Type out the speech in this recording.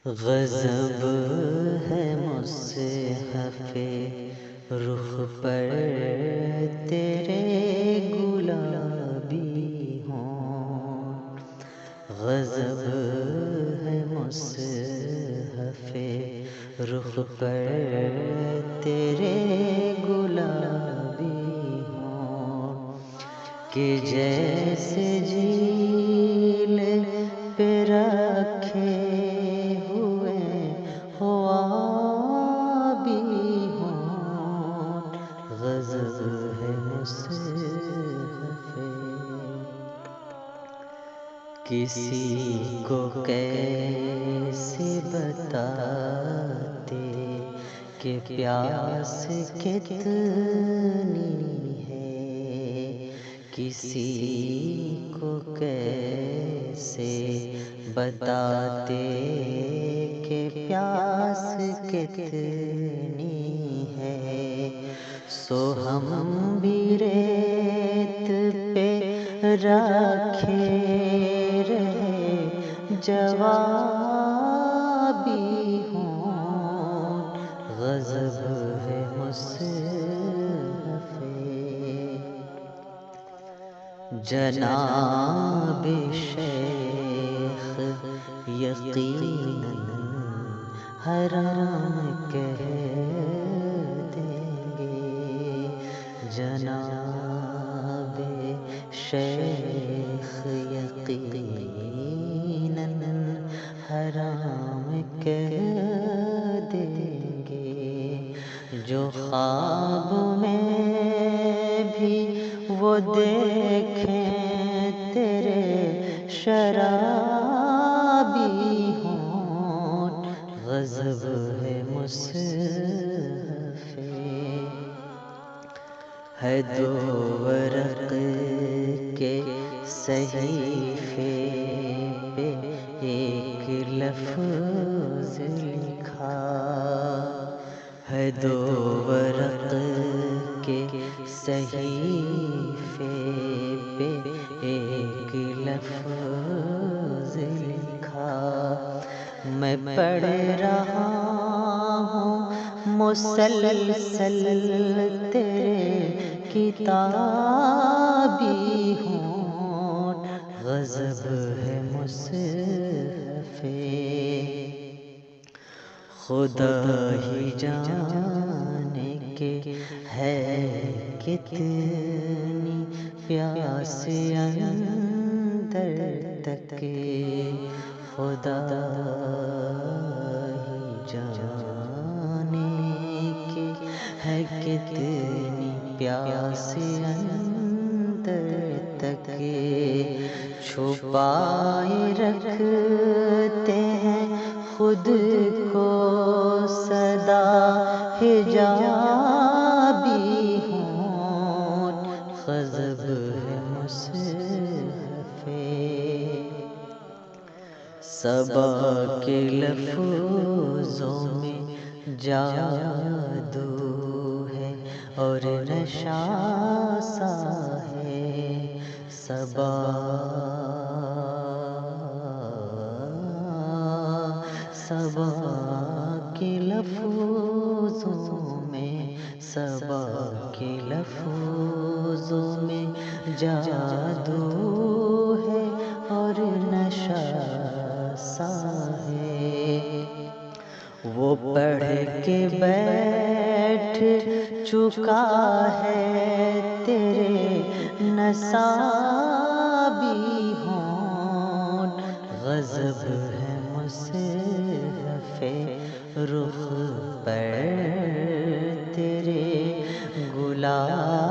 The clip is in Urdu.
غضب ہے مصحف رخ پر تیرے گلابی ہوں، غضب ہے مصحف رخ پر تیرے گلابی ہوں، کہ جیسے جھیل پہ رکھے غضب ہے مصحف کسی کو کیسے بتاتے کہ پیاس کتنی ہے، کسی کو کیسے بتاتے کہ پیاس کتنی ہے، سو ہم بھی ریت پہ رکھے رہے جوابی ہوں، غضب ہے مصحف جناب شیخ یقیناً حرام کہہ دیں گے، جناب شیخ یقیناً حرام کہہ دیں گے، جو خواب میں بھی وہ دیکھیں تیرے شرابی ہوں، غضب ہے مصحف ہے دو ورق کے صحیفے پہ ایک لفظ لکھا ہے، دو ورق کے صحیفے پہ ایک لفظ لکھا، میں پڑھ رہا ہوں مسلسل تیرے کتابی ہوں، غضب ہے مصحف خدا ہی جانے کہ ہے کتنی پیاس اندر تک، خدا ہی جانے کہ ہے کتنی پیاس اندر تک، چھپائے رکھتے ہیں خود کو سدا حجابی ہوں، غضب ہے مصحف صبا کے لفظوں میں جادو ہے اور نشہ سا ہے، صبا کے لفظوں میں، صبا کے لفظوں میں جادو ہے اور نشہ سا ہے، وہ پڑھ کے بیٹھ چکا ہے تیرے نصابی ہوں، غضب ہے مصحف رخ پر تیرے گلابی